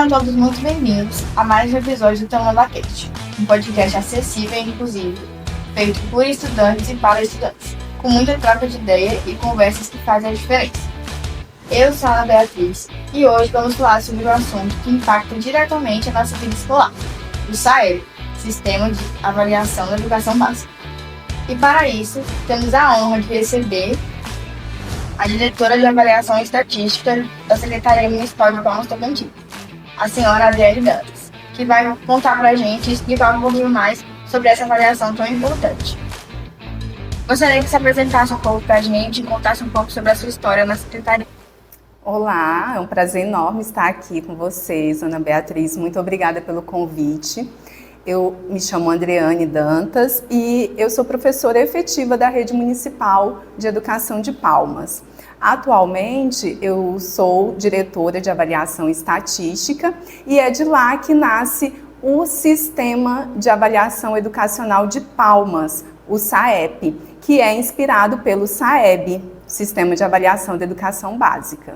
Sejam todos muito bem-vindos a mais um episódio do TamandaCast, um podcast acessível e inclusivo, feito por estudantes e para estudantes, com muita troca de ideia e conversas que fazem a diferença. Eu sou a Ana Beatriz e hoje vamos falar sobre um assunto que impacta diretamente a nossa vida escolar, o SAEB, Sistema de Avaliação da Educação Básica. E para isso, temos a honra de receber a diretora de Avaliação e Estatística da Secretaria Municipal de Palmas Tocantins, a senhora Adriane Dantas, que vai contar para a gente e explicar um pouquinho mais sobre essa avaliação tão importante. Gostaria que se apresentasse um pouco para a gente e contasse um pouco sobre a sua história na Secretaria. Olá, é um prazer enorme estar aqui com vocês, Ana Beatriz. Muito obrigada pelo convite. Eu me chamo Adriane Dantas e eu sou professora efetiva da Rede Municipal de Educação de Palmas. Atualmente, eu sou diretora de Avaliação e Estatística e é de lá que nasce o Sistema de Avaliação Educacional de Palmas, o SAEP, que é inspirado pelo SAEB, Sistema de Avaliação da Educação Básica.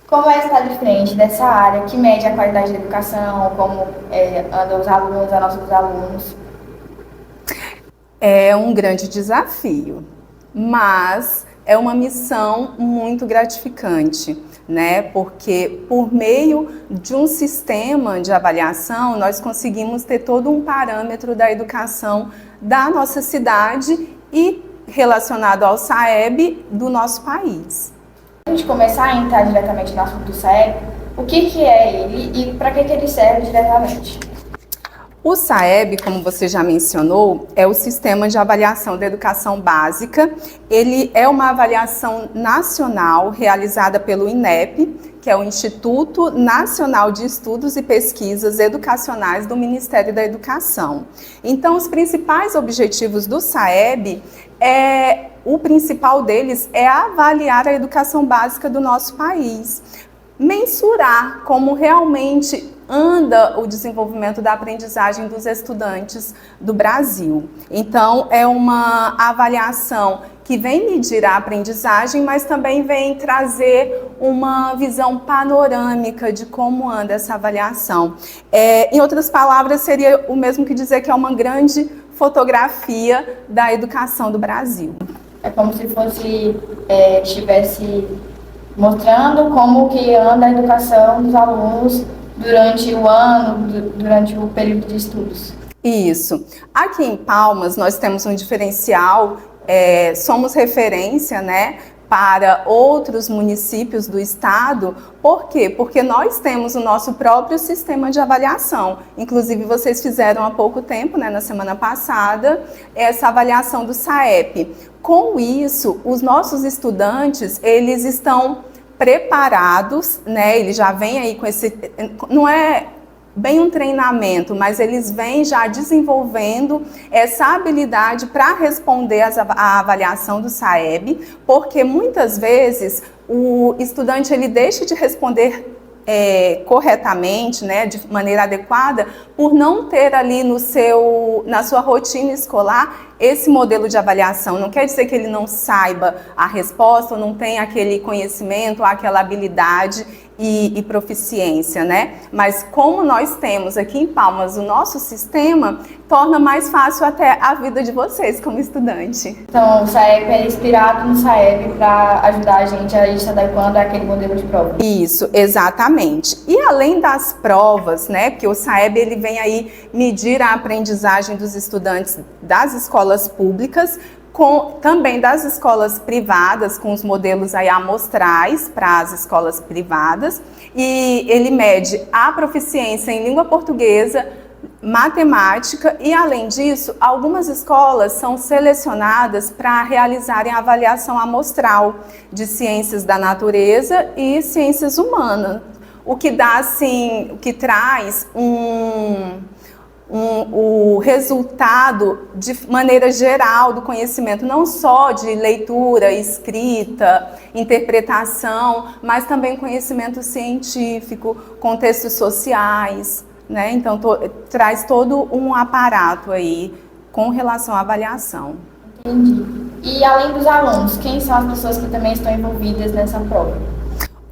Como é estar de frente dessa área que mede a qualidade da educação, como andam os alunos, a nossos alunos? É um grande desafio, mas é uma missão muito gratificante, né? Porque por meio de um sistema de avaliação, nós conseguimos ter todo um parâmetro da educação da nossa cidade e relacionado ao SAEB do nosso país. A gente começar a entrar diretamente no assunto do SAEB, o que é ele e para que ele serve diretamente? O SAEB, como você já mencionou, é o Sistema de Avaliação da Educação Básica. Ele é uma avaliação nacional realizada pelo INEP, que é o Instituto Nacional de Estudos e Pesquisas Educacionais do Ministério da Educação. Então, os principais objetivos do SAEB o principal deles é avaliar a educação básica do nosso país, mensurar como realmente anda o desenvolvimento da aprendizagem dos estudantes do Brasil. Então, é uma avaliação que vem medir a aprendizagem, mas também vem trazer uma visão panorâmica de como anda essa avaliação. Em outras palavras, seria o mesmo que dizer que é uma grande fotografia da educação do Brasil. É como se estivesse mostrando como que anda a educação dos alunos durante o ano, durante o período de estudos. Isso. Aqui em Palmas, nós temos um diferencial, somos referência, né, para outros municípios do estado. Por quê? Porque nós temos o nosso próprio sistema de avaliação. Inclusive, vocês fizeram há pouco tempo, né, na semana passada, essa avaliação do SAEP. Com isso, os nossos estudantes, eles estão preparados, né? Eles já vêm aí com esse... Não é bem um treinamento, mas eles vêm já desenvolvendo essa habilidade para responder à avaliação do SAEB, porque muitas vezes o estudante ele deixa de responder corretamente, né, de maneira adequada, por não ter ali na sua rotina escolar esse modelo de avaliação. Não quer dizer que ele não saiba a resposta, ou não tenha aquele conhecimento, aquela habilidade e proficiência, né? Mas como nós temos aqui em Palmas o nosso sistema, torna mais fácil até a vida de vocês como estudante. Então, o SAEB é inspirado no SAEB para ajudar a gente a ir se adequando àquele modelo de prova. Isso, exatamente. E além das provas, né? Porque o SAEB ele vem aí medir a aprendizagem dos estudantes das escolas públicas, também das escolas privadas, com os modelos aí amostrais para as escolas privadas, e ele mede a proficiência em língua portuguesa, matemática e, além disso, algumas escolas são selecionadas para realizarem a avaliação amostral de ciências da natureza e ciências humanas, o que dá, assim, o que traz o resultado de maneira geral do conhecimento, não só de leitura, escrita, interpretação, mas também conhecimento científico, contextos sociais, né? Então, traz todo um aparato aí com relação à avaliação. Entendi. E além dos alunos, quem são as pessoas que também estão envolvidas nessa prova?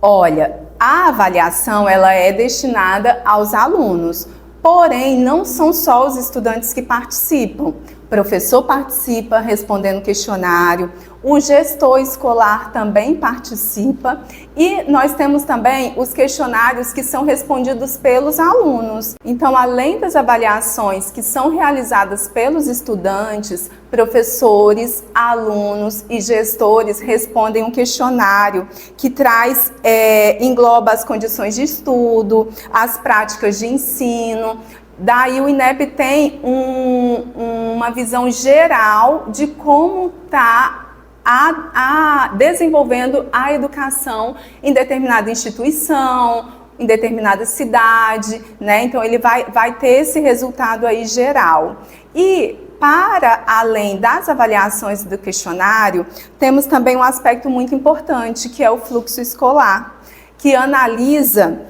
Olha, A avaliação, ela é destinada aos alunos, porém, não são só os estudantes que participam. O professor participa respondendo questionário, o gestor escolar também participa e nós temos também os questionários que são respondidos pelos alunos. Então, além das avaliações que são realizadas pelos estudantes, professores, alunos e gestores respondem um questionário que engloba as condições de estudo, as práticas de ensino. Daí o INEP tem uma visão geral de como está desenvolvendo a educação em determinada instituição, em determinada cidade, né? Então ele vai ter esse resultado aí geral. E para além das avaliações do questionário, temos também um aspecto muito importante, que é o fluxo escolar, que analisa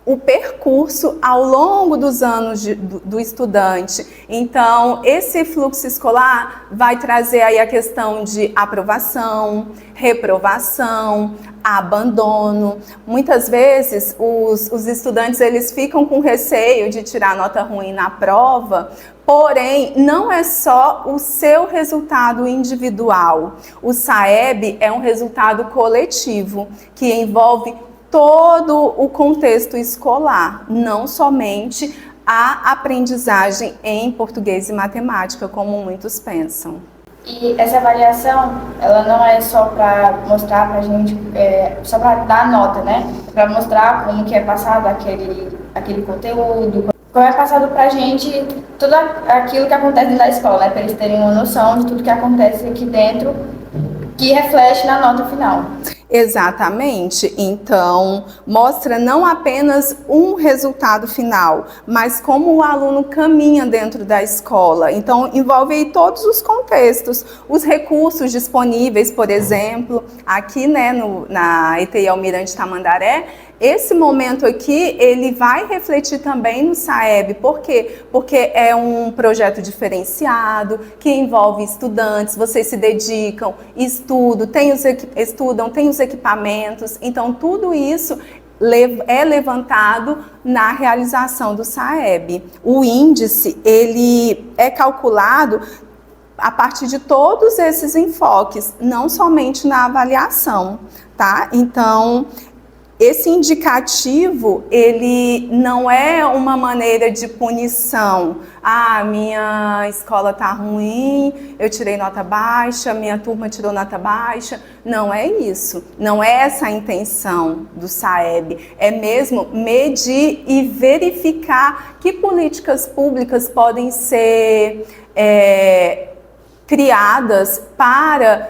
o percurso ao longo dos anos do estudante. Então, esse fluxo escolar vai trazer aí a questão de aprovação, reprovação, abandono. Muitas vezes, os estudantes eles ficam com receio de tirar nota ruim na prova, porém, não é só o seu resultado individual. O SAEB é um resultado coletivo, que envolve todo o contexto escolar, não somente a aprendizagem em português e matemática, como muitos pensam. E essa avaliação, ela não é só para mostrar para a gente, só para dar nota, né? Para mostrar como que é passado aquele conteúdo, como é passado para a gente tudo aquilo que acontece dentro da escola, né? Para eles terem uma noção de tudo que acontece aqui dentro, que reflete na nota final. Exatamente. Então, mostra não apenas um resultado final, mas como o aluno caminha dentro da escola. Então, envolve aí todos os contextos, os recursos disponíveis, por exemplo, aqui, né, na ETI Almirante Tamandaré. Esse momento aqui, ele vai refletir também no SAEB. Por quê? Porque é um projeto diferenciado, que envolve estudantes, vocês se dedicam, estudam, tem os equipamentos. Então, tudo isso é levantado na realização do SAEB. O índice, ele é calculado a partir de todos esses enfoques, não somente na avaliação, tá? Então, esse indicativo, ele não é uma maneira de punição. Ah, minha escola está ruim, eu tirei nota baixa, minha turma tirou nota baixa. Não é isso, não é essa a intenção do SAEB. É mesmo medir e verificar que políticas públicas podem ser criadas para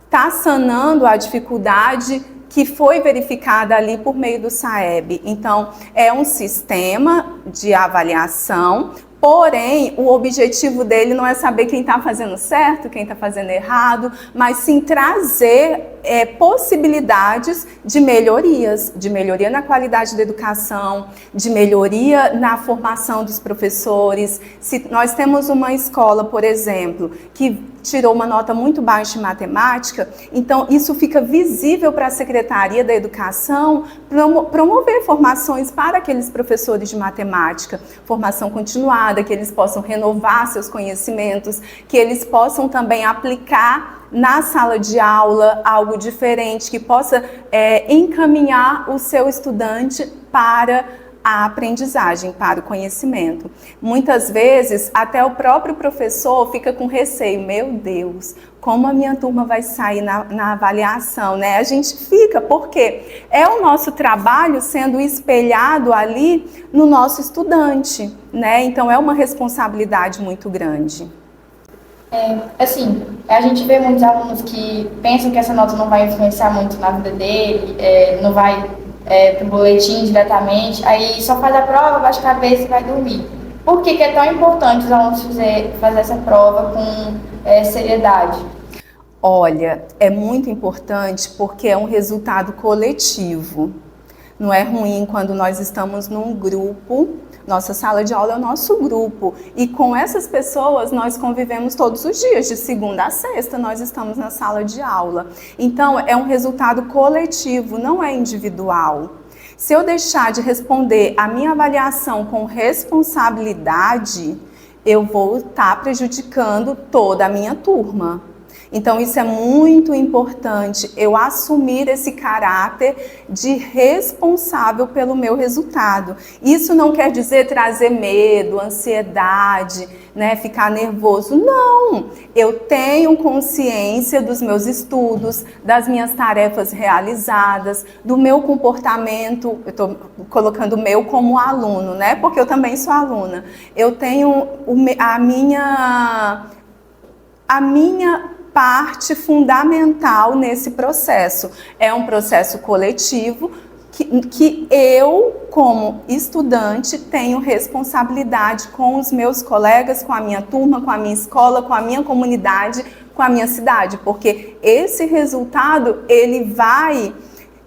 estar sanando a dificuldade que foi verificada ali por meio do SAEB. Então, é um sistema de avaliação, porém, o objetivo dele não é saber quem está fazendo certo, quem está fazendo errado, mas sim trazer possibilidades de melhoria na qualidade da educação, de melhoria na formação dos professores. Se nós temos uma escola, por exemplo, que tirou uma nota muito baixa em matemática, então isso fica visível para a Secretaria da Educação promover formações para aqueles professores de matemática, formação continuada, que eles possam renovar seus conhecimentos, que eles possam também aplicar na sala de aula algo diferente, que possa encaminhar o seu estudante para a aprendizagem, para o conhecimento. Muitas vezes, até o próprio professor fica com receio. Meu Deus, como a minha turma vai sair na avaliação, né? A gente fica, porque é o nosso trabalho sendo espelhado ali no nosso estudante, né? Então, é uma responsabilidade muito grande. Assim, a gente vê muitos alunos que pensam que essa nota não vai influenciar muito na vida dele, não vai para o boletim diretamente, aí só faz a prova, baixa a cabeça e vai dormir. Por que é tão importante os alunos fazer essa prova com seriedade? Olha, é muito importante porque é um resultado coletivo. Não é ruim quando nós estamos num grupo, nossa sala de aula é o nosso grupo, e com essas pessoas nós convivemos todos os dias, de segunda a sexta nós estamos na sala de aula. Então é um resultado coletivo, não é individual. Se eu deixar de responder a minha avaliação com responsabilidade, eu vou estar prejudicando toda a minha turma. Então, isso é muito importante, eu assumir esse caráter de responsável pelo meu resultado. Isso não quer dizer trazer medo, ansiedade, né, ficar nervoso. Não! Eu tenho consciência dos meus estudos, das minhas tarefas realizadas, do meu comportamento. Eu estou colocando o meu como aluno, né? Porque eu também sou aluna. Eu tenho a minha parte fundamental nesse processo. É um processo coletivo que eu, como estudante, tenho responsabilidade com os meus colegas, com a minha turma, com a minha escola, com a minha comunidade, com a minha cidade, porque esse resultado, ele vai...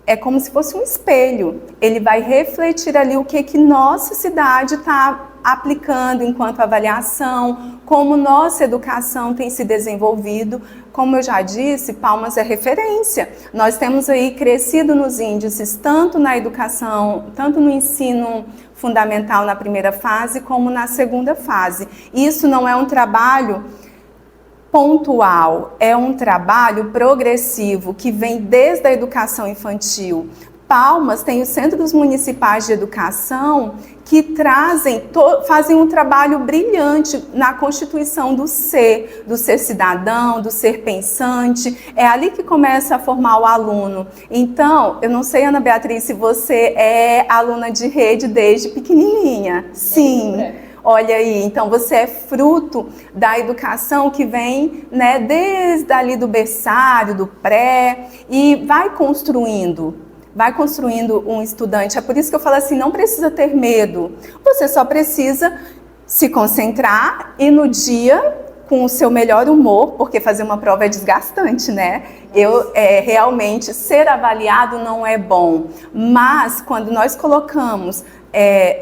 É como se fosse um espelho, ele vai refletir ali o que nossa cidade está aplicando enquanto avaliação, como nossa educação tem se desenvolvido. Como eu já disse, Palmas é referência. Nós temos aí crescido nos índices, tanto na educação, tanto no ensino fundamental na primeira fase, como na segunda fase. Isso não é um trabalho pontual, é um trabalho progressivo que vem desde a educação infantil. Palmas tem os centros municipais de educação que fazem um trabalho brilhante na constituição do ser cidadão, do ser pensante. É ali que começa a formar o aluno. Então, eu não sei, Ana Beatriz, se você é aluna de rede desde pequenininha. Sim. Olha aí, então você é fruto da educação que vem, né, desde ali do berçário, do pré, e vai construindo um estudante. É por isso que eu falo assim, não precisa ter medo, você só precisa se concentrar e no dia, com o seu melhor humor, porque fazer uma prova é desgastante, né? Realmente, ser avaliado não é bom, mas quando nós colocamos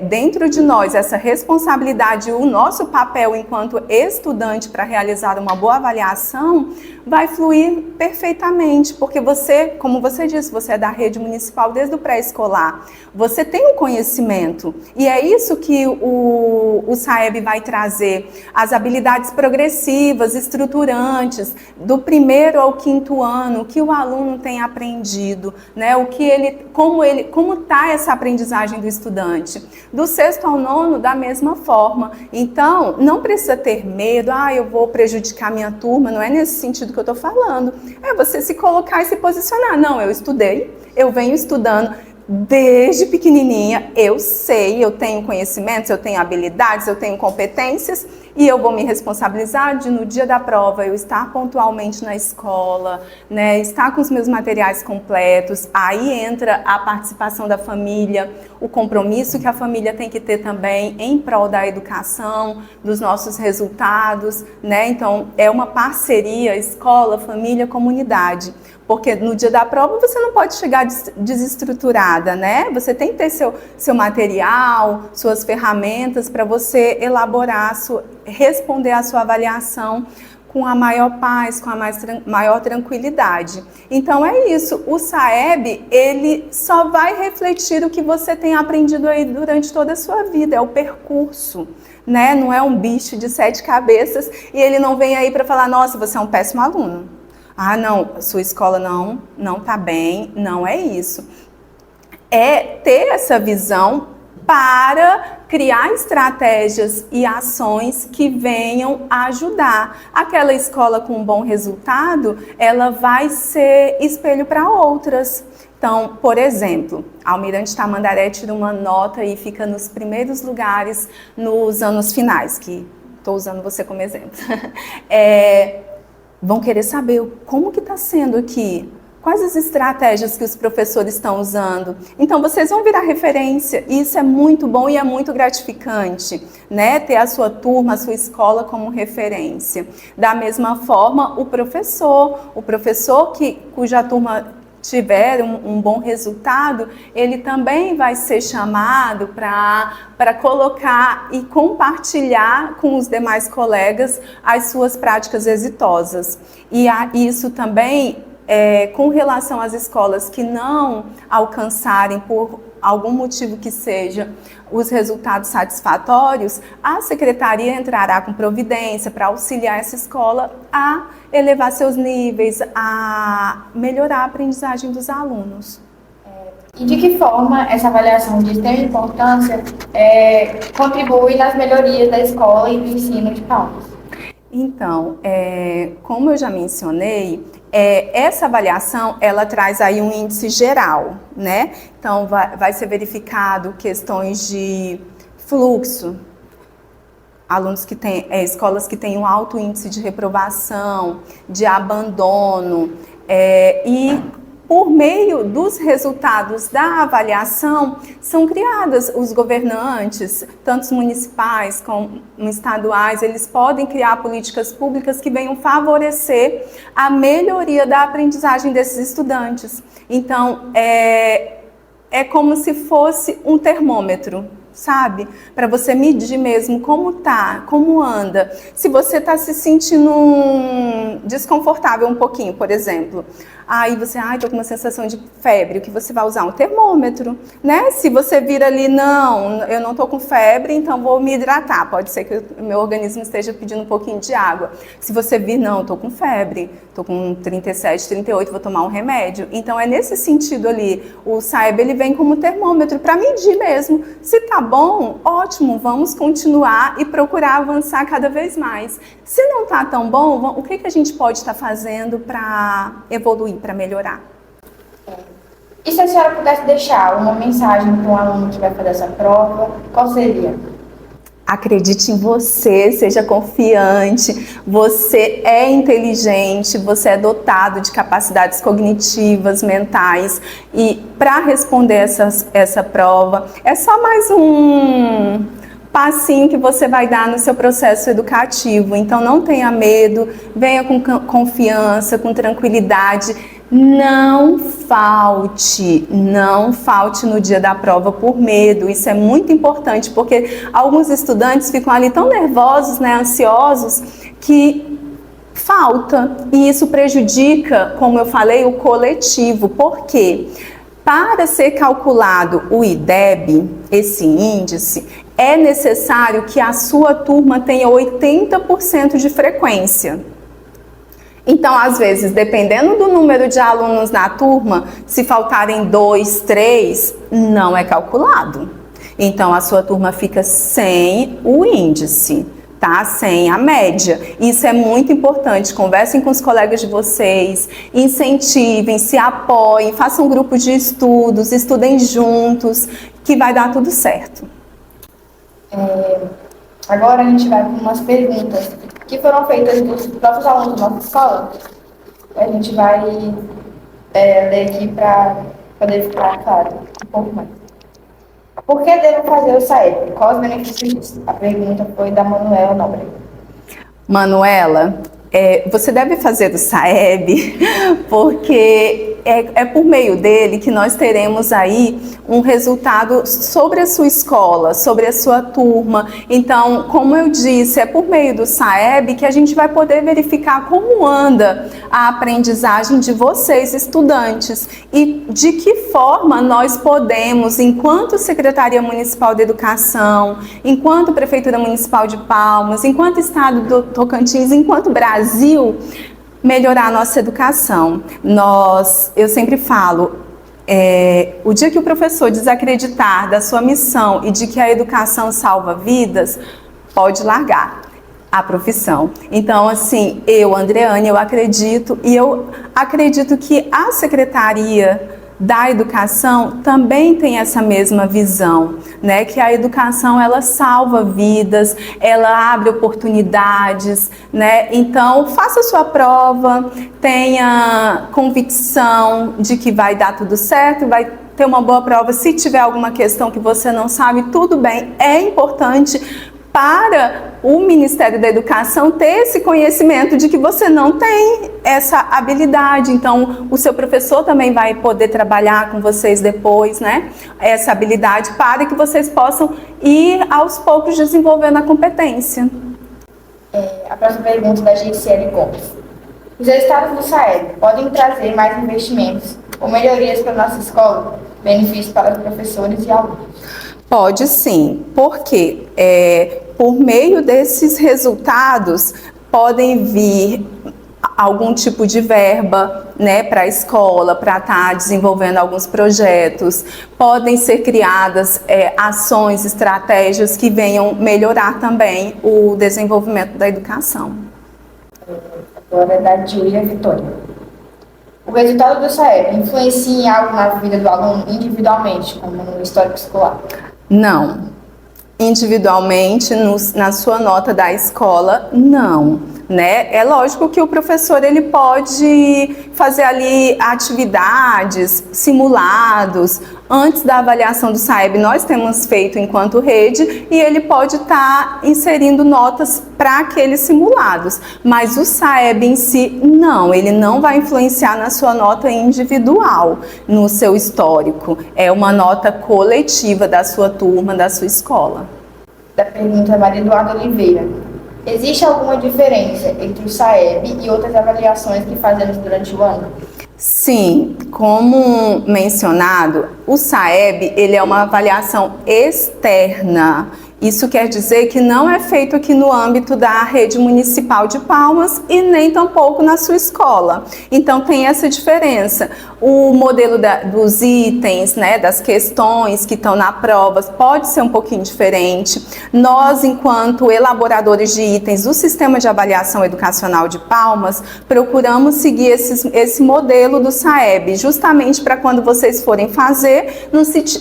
dentro de nós essa responsabilidade, o nosso papel enquanto estudante para realizar uma boa avaliação, vai fluir perfeitamente, porque você, como você disse, você é da rede municipal desde o pré-escolar, você tem um conhecimento, e é isso que o SAEB vai trazer, as habilidades progressivas, estruturantes, do primeiro ao quinto ano, o que o aluno tem aprendido, né? Como está essa aprendizagem do estudante. Do sexto ao nono, da mesma forma. Então, não precisa ter medo, eu vou prejudicar minha turma, não é nesse sentido que eu estou falando. É você se colocar e se posicionar. Não, eu estudei, eu venho estudando desde pequenininha, eu sei, eu tenho conhecimentos, eu tenho habilidades, eu tenho competências e eu vou me responsabilizar de no dia da prova eu estar pontualmente na escola, né, estar com os meus materiais completos. Aí entra a participação da família, o compromisso que a família tem que ter também em prol da educação, dos nossos resultados, né? Então é uma parceria escola, família, comunidade. Porque no dia da prova você não pode chegar desestruturada, né? Você tem que ter seu material, suas ferramentas para você elaborar, responder a sua avaliação com a maior paz, com a maior tranquilidade. Então é isso, o SAEB, ele só vai refletir o que você tem aprendido aí durante toda a sua vida, é o percurso, né? Não é um bicho de 7 cabeças e ele não vem aí para falar, nossa, você é um péssimo aluno. Não, sua escola não tá bem, não é isso. É ter essa visão para criar estratégias e ações que venham ajudar. Aquela escola com um bom resultado, ela vai ser espelho para outras. Então, por exemplo, Almirante Tamandaré tira uma nota e fica nos primeiros lugares nos anos finais, que estou usando você como exemplo. Vão querer saber como que está sendo aqui, quais as estratégias que os professores estão usando. Então, vocês vão virar referência, e isso é muito bom e é muito gratificante, né? Ter a sua turma, a sua escola como referência. Da mesma forma, o professor cuja turma tiver um bom resultado, ele também vai ser chamado para colocar e compartilhar com os demais colegas as suas práticas exitosas. E isso também com relação às escolas que não alcançarem, por algum motivo que seja, os resultados satisfatórios, a secretaria entrará com providência para auxiliar essa escola a elevar seus níveis, a melhorar a aprendizagem dos alunos. E de que forma essa avaliação de extrema importância contribui nas melhorias da escola e do ensino de Palmas? Então, como eu já mencionei, essa avaliação, ela traz aí um índice geral, né? Então, vai ser verificado questões de fluxo, alunos que têm, escolas que têm um alto índice de reprovação, de abandono, e por meio dos resultados da avaliação, são criadas os governantes, tanto municipais como estaduais, eles podem criar políticas públicas que venham favorecer a melhoria da aprendizagem desses estudantes. Então, é como se fosse um termômetro, sabe? Para você medir mesmo como tá, como anda. Se você está se sentindo desconfortável um pouquinho, por exemplo, aí você, tô com uma sensação de febre, o que você vai usar? Um termômetro, né? Se você vira ali, não, eu não tô com febre, então vou me hidratar. Pode ser que o meu organismo esteja pedindo um pouquinho de água. Se você vir, não, tô com febre, tô com 37, 38, vou tomar um remédio. Então é nesse sentido ali, o SAEB ele vem como termômetro para medir mesmo. Se tá bom, ótimo, vamos continuar e procurar avançar cada vez mais. Se não tá tão bom, o que a gente pode estar fazendo para evoluir, para melhorar? E se a senhora pudesse deixar uma mensagem para um aluno que vai fazer essa prova, qual seria? Acredite em você, seja confiante, você é inteligente, você é dotado de capacidades cognitivas, mentais, e para responder essa prova, é só mais um passinho que você vai dar no seu processo educativo. Então não tenha medo, venha com confiança, com tranquilidade. Não falte no dia da prova por medo. Isso é muito importante, porque alguns estudantes ficam ali tão nervosos, né, ansiosos, que falta. E isso prejudica, como eu falei, o coletivo. Por quê? Para ser calculado o IDEB, esse índice, é necessário que a sua turma tenha 80% de frequência. Então, às vezes, dependendo do número de alunos na turma, se faltarem 2, 3, não é calculado. Então, a sua turma fica sem o índice, tá? Sem a média. Isso é muito importante. Conversem com os colegas de vocês, incentivem, se apoiem, façam grupos de estudos, estudem juntos, que vai dar tudo certo. Agora a gente vai com umas perguntas que foram feitas dos próprios alunos da nossa escola. A gente vai ler aqui para poder ficar claro um pouco mais. Por que devo fazer o SAEB? Quais os benefícios disso? A pergunta foi da Manuela Nobre. Manuela, você deve fazer o SAEB porque é por meio dele que nós teremos aí um resultado sobre a sua escola, sobre a sua turma. Então, como eu disse, é por meio do SAEB que a gente vai poder verificar como anda a aprendizagem de vocês, estudantes, e de que forma nós podemos, enquanto Secretaria Municipal de Educação, enquanto Prefeitura Municipal de Palmas, enquanto Estado do Tocantins, enquanto Brasil, melhorar a nossa educação. Eu sempre falo, o dia que o professor desacreditar da sua missão e de que a educação salva vidas, pode largar a profissão. Então, assim, Andreane, eu acredito que a Secretaria da Educação também tem essa mesma visão, né? Que a educação, ela salva vidas, ela abre oportunidades, né? Então, faça a sua prova, tenha convicção de que vai dar tudo certo, vai ter uma boa prova. Se tiver alguma questão que você não sabe, tudo bem, é importante para o Ministério da Educação ter esse conhecimento de que você não tem essa habilidade. Então, o seu professor também vai poder trabalhar com vocês depois, né? Essa habilidade para que vocês possam ir aos poucos desenvolvendo a competência. A próxima pergunta da Gisele Gomes. Os resultados do SAEB podem trazer mais investimentos ou melhorias para a nossa escola, benefícios para os professores e alunos. Pode sim, porque por meio desses resultados podem vir algum tipo de verba, né, para a escola, para estar desenvolvendo alguns projetos. Podem ser criadas ações, estratégias que venham melhorar também o desenvolvimento da educação. Agora é da Júlia Vitória. O resultado do SAEB influencia em algo na vida do aluno individualmente, como no histórico escolar? Não. Individualmente, na sua nota da escola, não. Né? É lógico que o professor ele pode fazer ali atividades, simulados. Antes da avaliação do SAEB, nós temos feito enquanto rede e ele pode estar inserindo notas para aqueles simulados. Mas o SAEB em si, não, ele não vai influenciar na sua nota individual, no seu histórico. É uma nota coletiva da sua turma, da sua escola. Da pergunta Maria Eduarda Oliveira. Existe alguma diferença entre o SAEB e outras avaliações que fazemos durante o ano? Sim, como mencionado, o SAEB ele é uma avaliação externa. Isso quer dizer que não é feito aqui no âmbito da rede municipal de Palmas e nem tampouco na sua escola. Então tem essa diferença. O modelo dos itens, né, das questões que estão na prova pode ser um pouquinho diferente. Nós, enquanto elaboradores de itens do Sistema de Avaliação Educacional de Palmas, procuramos seguir esse modelo do SAEB, justamente para quando vocês forem fazer,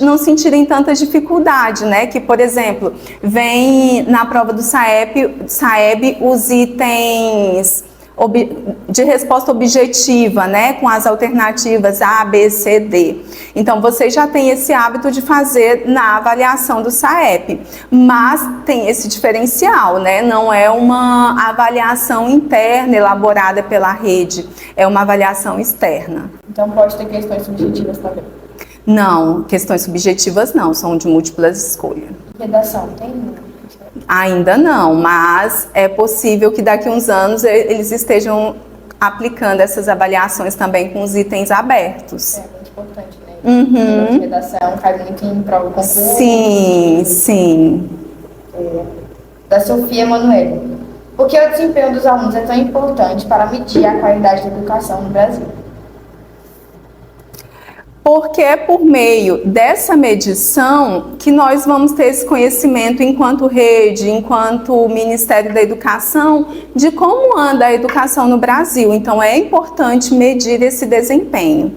não sentirem tanta dificuldade, né? Que, por exemplo, vem na prova do SAEB os itens de resposta objetiva, né, com as alternativas A, B, C, D. Então, vocês já têm esse hábito de fazer na avaliação do SAEB, mas tem esse diferencial, né, não é uma avaliação interna elaborada pela rede, é uma avaliação externa. Então, pode ter questões subjetivas também? Não, questões subjetivas não, são de múltiplas escolhas. Redação, tem? Ainda não, mas é possível que daqui a uns anos eles estejam aplicando essas avaliações também com os itens abertos. É muito importante, né? Uhum. A redação cai muito em prova concurso. Sim, sim. Da Sofia Emanuele. Por que o desempenho dos alunos é tão importante para medir a qualidade da educação no Brasil? Porque é por meio dessa medição que nós vamos ter esse conhecimento enquanto rede, enquanto Ministério da Educação, de como anda a educação no Brasil. Então é importante medir esse desempenho.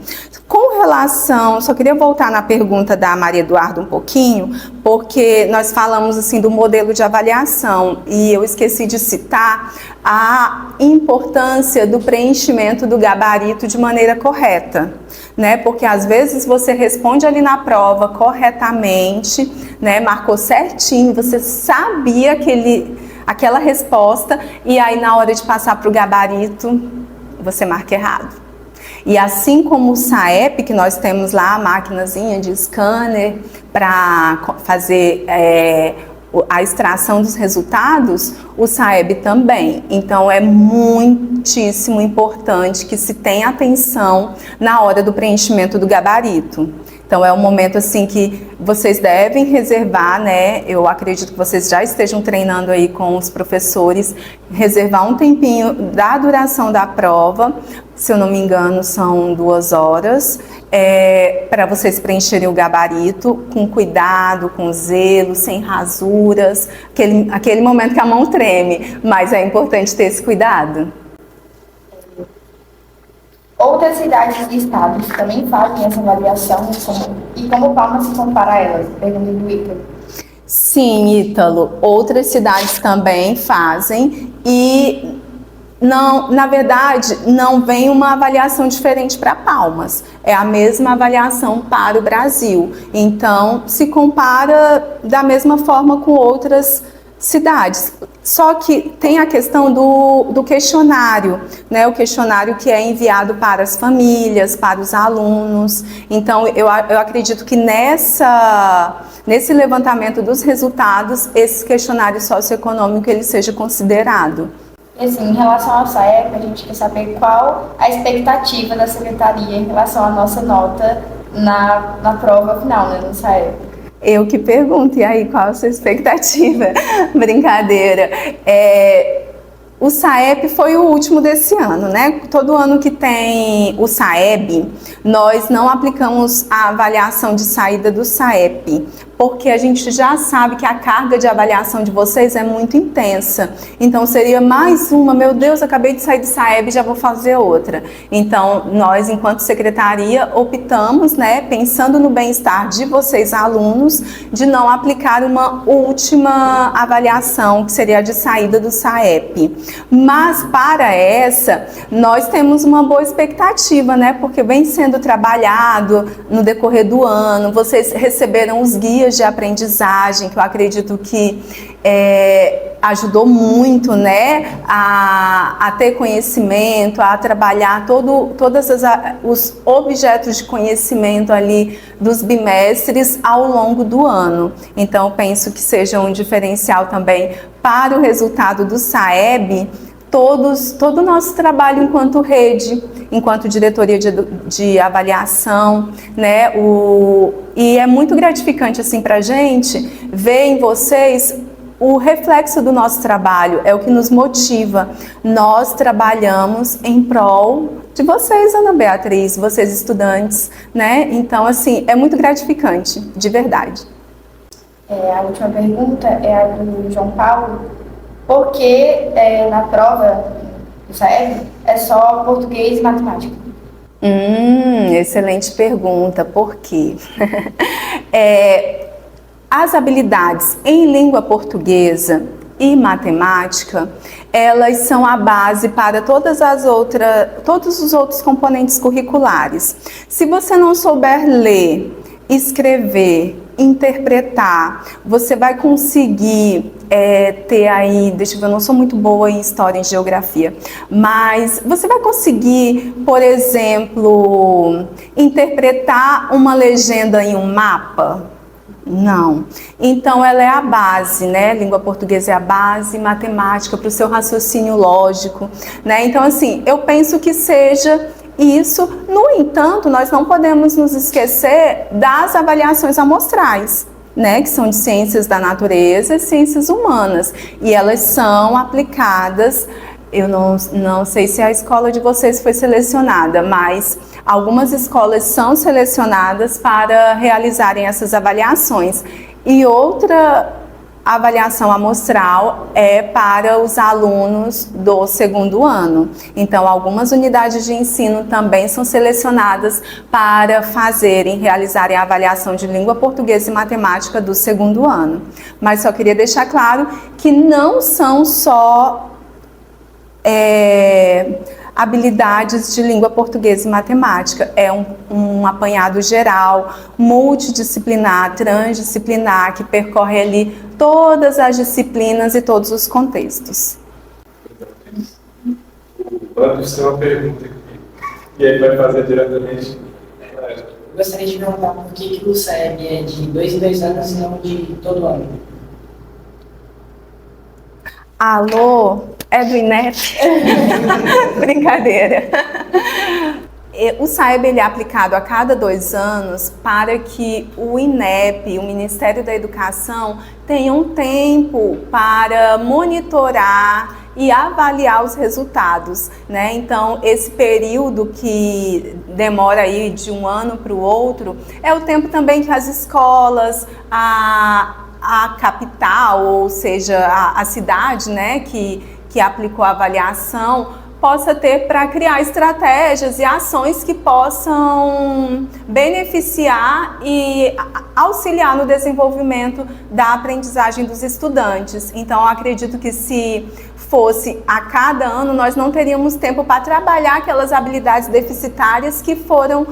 Com relação, só queria voltar na pergunta da Maria Eduarda um pouquinho, porque nós falamos assim do modelo de avaliação e eu esqueci de citar a importância do preenchimento do gabarito de maneira correta, né? Porque às vezes você responde ali na prova corretamente, né? Marcou certinho, você sabia aquela resposta e aí na hora de passar para o gabarito você marca errado. E assim como o SAEB, que nós temos lá a maquinazinha de scanner para fazer a extração dos resultados, o SAEB também. Então é muitíssimo importante que se tenha atenção na hora do preenchimento do gabarito. Então é um momento assim que vocês devem reservar, né? Eu acredito que vocês já estejam treinando aí com os professores, reservar um tempinho da duração da prova, se eu não me engano são 2 horas, para vocês preencherem o gabarito com cuidado, com zelo, sem rasuras, aquele momento que a mão treme, mas é importante ter esse cuidado. Outras cidades e estados também fazem essa avaliação e como Palmas se compara a elas? Pergunta do Ítalo. Sim, Ítalo. Outras cidades também fazem e não, na verdade, não vem uma avaliação diferente para Palmas. É a mesma avaliação para o Brasil. Então, se compara da mesma forma com outras cidades. Só que tem a questão do questionário, né? O questionário que é enviado para as famílias, para os alunos. Então, eu acredito que nesse levantamento dos resultados, esse questionário socioeconômico ele seja considerado. E assim, em relação ao SAEP, a gente quer saber qual a expectativa da secretaria em relação à nossa nota na prova final, né, no SAEP. Eu que pergunto, e aí, qual a sua expectativa? Brincadeira. O SAEP foi o último desse ano, né? Todo ano que tem o SAEB, nós não aplicamos a avaliação de saída do SAEP, porque a gente já sabe que a carga de avaliação de vocês é muito intensa. Então, seria mais uma, meu Deus, acabei de sair do SAEB, já vou fazer outra. Então, nós, enquanto secretaria, optamos, né, pensando no bem-estar de vocês, alunos, de não aplicar uma última avaliação, que seria a de saída do SAEP. Mas, para essa, nós temos uma boa expectativa, né, porque vem sendo trabalhado no decorrer do ano, vocês receberam os guias de aprendizagem, que eu acredito que ajudou muito, né, a ter conhecimento, a trabalhar todos os objetos de conhecimento ali dos bimestres ao longo do ano. Então, eu penso que seja um diferencial também para o resultado do SAEB, todo o nosso trabalho enquanto rede, enquanto diretoria de avaliação, né? E é muito gratificante assim para a gente ver em vocês o reflexo do nosso trabalho, é o que nos motiva. Nós trabalhamos em prol de vocês, Ana Beatriz, vocês estudantes, né? Então, assim, é muito gratificante, de verdade. A última pergunta é a do João Paulo. Por que na prova do SAEB é só português e matemática? Excelente pergunta. Por quê? As habilidades em língua portuguesa e matemática, elas são a base para todos os outros componentes curriculares. Se você não souber ler, escrever, interpretar, você vai conseguir ter aí, deixa eu ver, eu não sou muito boa em história e geografia, mas você vai conseguir, por exemplo, interpretar uma legenda em um mapa? Não. Então, ela é a base, né? Língua portuguesa é a base, matemática para o seu raciocínio lógico, né? Então, assim, eu penso que seja isso. No entanto, nós não podemos nos esquecer das avaliações amostrais, né, que são de ciências da natureza e ciências humanas, e elas são aplicadas. Eu não sei se a escola de vocês foi selecionada, mas algumas escolas são selecionadas para realizarem essas avaliações. E outra avaliação amostral é para os alunos do segundo ano. Então, algumas unidades de ensino também são selecionadas para realizarem a avaliação de língua portuguesa e matemática do segundo ano. Mas só queria deixar claro que não são só habilidades de língua portuguesa e matemática, é um apanhado geral, multidisciplinar, transdisciplinar, que percorre ali todas as disciplinas e todos os contextos. O Anderson tem uma pergunta aqui, e ele vai fazer diretamente. Eu gostaria de perguntar por que o SAEB é de 2 em 2 anos e não de todo ano. Alô? É do INEP? Brincadeira. O SAEB ele é aplicado a cada 2 anos para que o INEP, o Ministério da Educação, tenha um tempo para monitorar e avaliar os resultados, né? Então, esse período que demora aí de um ano para o outro, é o tempo também que as escolas, a capital, ou seja, a cidade, né, que aplicou a avaliação, possa ter para criar estratégias e ações que possam beneficiar e auxiliar no desenvolvimento da aprendizagem dos estudantes. Então, eu acredito que se fosse a cada ano, nós não teríamos tempo para trabalhar aquelas habilidades deficitárias que foram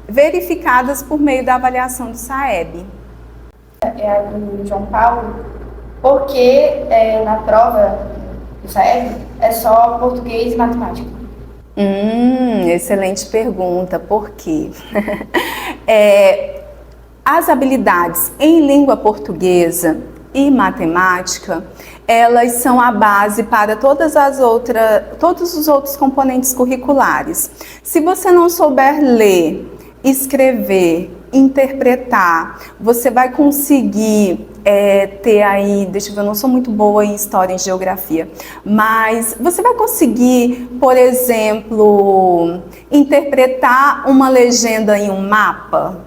verificadas por meio da avaliação do SAEB. É a do João Paulo. Por que na prova do SAEB é só português e matemática? Excelente pergunta. Por quê? As habilidades em língua portuguesa e matemática, elas são a base para todos os outros componentes curriculares. Se você não souber ler, escrever, interpretar, você vai conseguir ter aí, deixa eu ver, eu não sou muito boa em história e geografia, mas você vai conseguir, por exemplo, interpretar uma legenda em um mapa?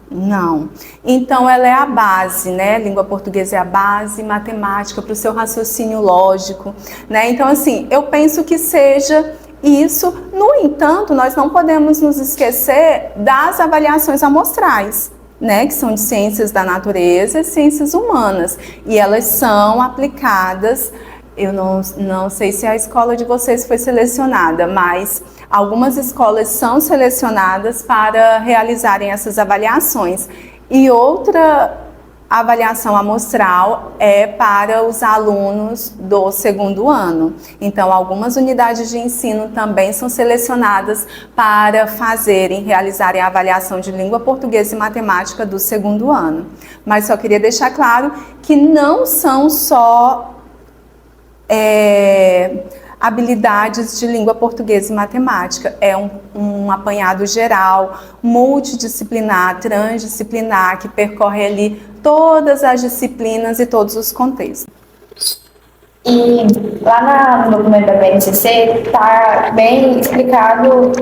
Não. Então, ela é a base, né? Língua portuguesa é a base, matemática para o seu raciocínio lógico, né? Então, assim, eu penso que seja isso. No entanto, nós não podemos nos esquecer das avaliações amostrais, né, que são de ciências da natureza e ciências humanas, e elas são aplicadas. Eu não sei se a escola de vocês foi selecionada, mas algumas escolas são selecionadas para realizarem essas avaliações. E outra avaliação amostral é para os alunos do segundo ano. Então, algumas unidades de ensino também são selecionadas para realizarem a avaliação de língua portuguesa e matemática do segundo ano. Mas só queria deixar claro que não são só habilidades de língua portuguesa e matemática, é um apanhado geral, multidisciplinar, transdisciplinar, que percorre ali todas as disciplinas e todos os contextos. E lá no documento da BNCC está bem explicado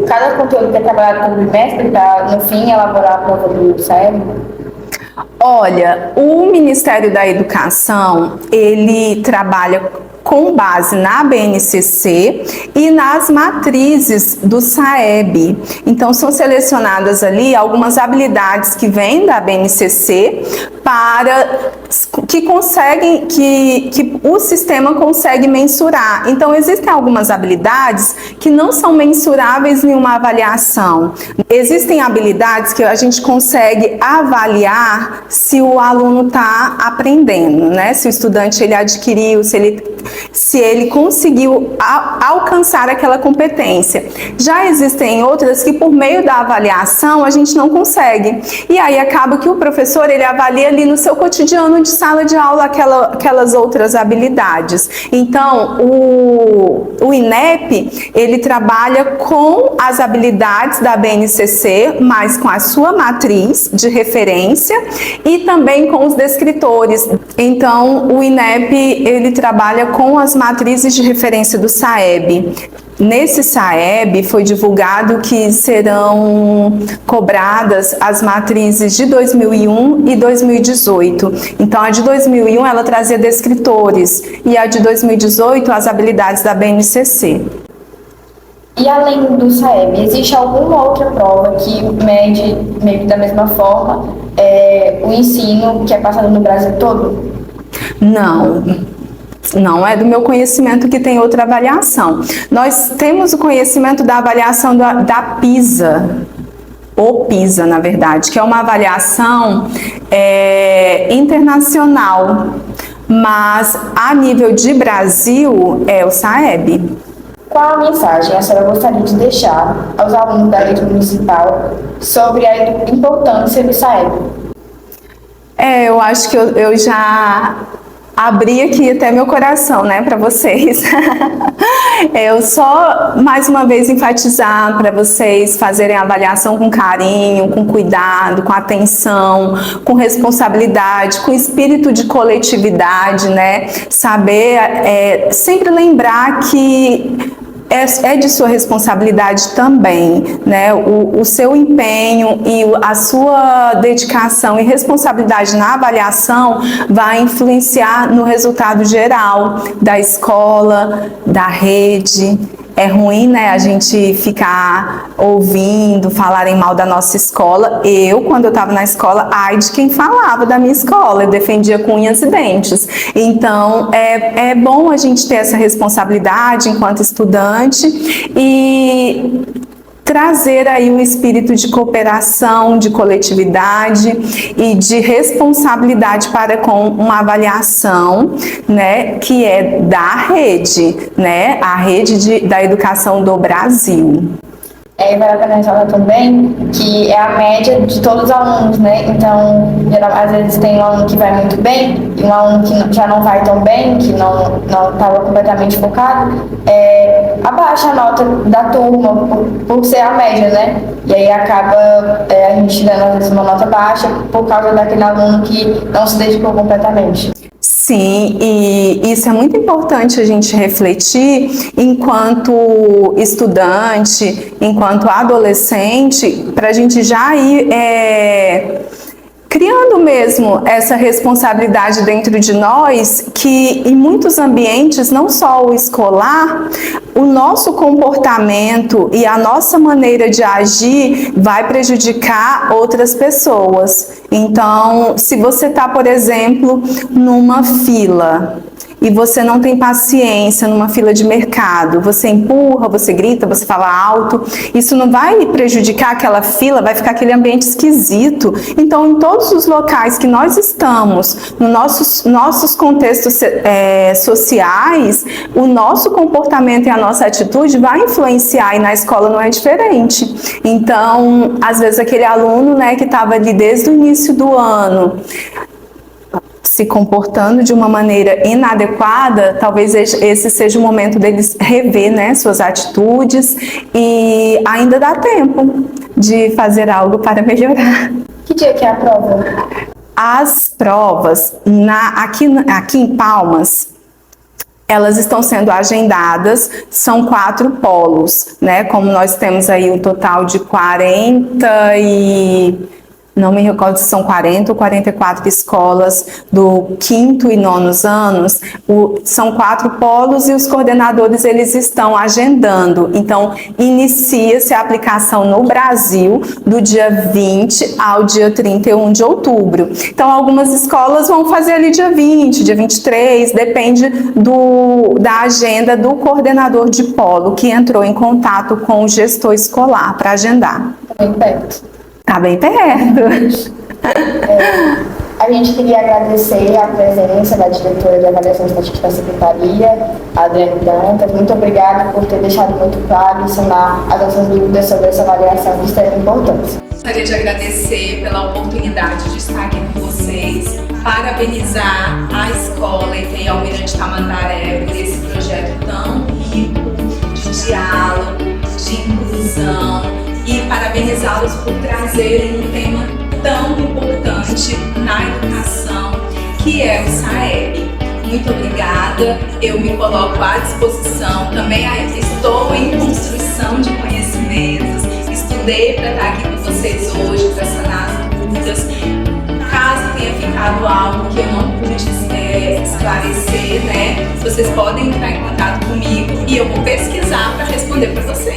cada conteúdo que é trabalhado pelo bimestre para, no fim, elaborar a prova do SAEB. Olha, o Ministério da Educação, ele trabalha com base na BNCC e nas matrizes do SAEB. Então, são selecionadas ali algumas habilidades que vêm da BNCC para que o sistema consegue mensurar. Então, existem algumas habilidades que não são mensuráveis em uma avaliação. Existem habilidades que a gente consegue avaliar se o aluno está aprendendo, né? Se o estudante ele adquiriu, se ele conseguiu alcançar aquela competência. Já existem outras que, por meio da avaliação, a gente não consegue. E aí acaba que o professor ele avalia ali no seu cotidiano de sala de aula aquelas outras habilidades. Então, o INEP, ele trabalha com as habilidades da BNCC, mas com a sua matriz de referência e também com os descritores. Então, o INEP, ele trabalha com as matrizes de referência do SAEB. Nesse SAEB foi divulgado que serão cobradas as matrizes de 2001 e 2018. Então, a de 2001 ela trazia descritores e a de 2018 as habilidades da BNCC. E além do SAEB, existe alguma outra prova que mede, meio que da mesma forma, o ensino que é passado no Brasil todo? Não é do meu conhecimento que tem outra avaliação. Nós temos o conhecimento da avaliação da PISA, ou PISA, na verdade, que é uma avaliação internacional, mas a nível de Brasil é o SAEB. Qual a mensagem a senhora gostaria de deixar aos alunos da rede municipal sobre a importância do SAEB? Eu acho que eu já abri aqui até meu coração, né, para vocês. Eu só, mais uma vez, enfatizar para vocês fazerem a avaliação com carinho, com cuidado, com atenção, com responsabilidade, com espírito de coletividade, né, saber, sempre lembrar que é de sua responsabilidade também, né? O seu empenho e a sua dedicação e responsabilidade na avaliação vai influenciar no resultado geral da escola, da rede. É ruim, né, a gente ficar ouvindo falarem mal da nossa escola. Quando eu estava na escola, ai de quem falava da minha escola, eu defendia com unhas e dentes. Então, é bom a gente ter essa responsabilidade enquanto estudante e trazer aí um espírito de cooperação, de coletividade e de responsabilidade para com uma avaliação, né, que é da rede, né, a rede da educação do Brasil. Vai a pena ressaltar também que é a média de todos os alunos, né? Então, às vezes tem um aluno que vai muito bem e um aluno que já não vai tão bem, que não estava completamente focado, abaixa a nota da turma por ser a média, né? E aí acaba a gente dando às vezes uma nota baixa por causa daquele aluno que não se dedicou completamente. Sim, e isso é muito importante a gente refletir enquanto estudante, enquanto adolescente, para a gente já ir criando mesmo essa responsabilidade dentro de nós, que em muitos ambientes, não só o escolar, o nosso comportamento e a nossa maneira de agir vai prejudicar outras pessoas. Então, se você está, por exemplo, numa fila e você não tem paciência numa fila de mercado, você empurra, você grita, você fala alto, isso não vai prejudicar aquela fila, vai ficar aquele ambiente esquisito. Então, em todos os locais que nós estamos, nos nossos contextos sociais, o nosso comportamento e a nossa atitude vai influenciar, e na escola não é diferente. Então, às vezes aquele aluno, né, que estava ali desde o início do ano, se comportando de uma maneira inadequada, talvez esse seja o momento deles rever, né, suas atitudes, e ainda dá tempo de fazer algo para melhorar. Que dia que é a prova? As provas aqui em Palmas, elas estão sendo agendadas, são 4 polos, né? Como nós temos aí um total de 40 não me recordo se são 40 ou 44 escolas do 5º e 9º anos, são 4 polos e os coordenadores eles estão agendando. Então, inicia-se a aplicação no Brasil do dia 20 ao dia 31 de outubro. Então, algumas escolas vão fazer ali dia 20, dia 23, depende da agenda do coordenador de polo que entrou em contato com o gestor escolar para agendar. Bem perto. Tá bem perto. A gente queria agradecer a presença da diretora de avaliação estatística da Secretaria, Adriane Dantas. Muito obrigada por ter deixado muito claro e sanar as nossas dúvidas sobre essa avaliação de extrema importância. Gostaria de agradecer pela oportunidade de estar aqui com vocês, parabenizar a escola ETEI Almirante Tamandaré por esse projeto tão rico de diálogo, de inclusão, e parabenizá-los por trazerem um tema tão importante na educação, que é o SAEB. Muito obrigada, eu me coloco à disposição, também estou em construção de conhecimentos, estudei para estar aqui com vocês hoje, para sanar as dúvidas. Caso tenha ficado algo que eu não pude esclarecer, né, vocês podem entrar em contato comigo e eu vou pesquisar para responder para vocês.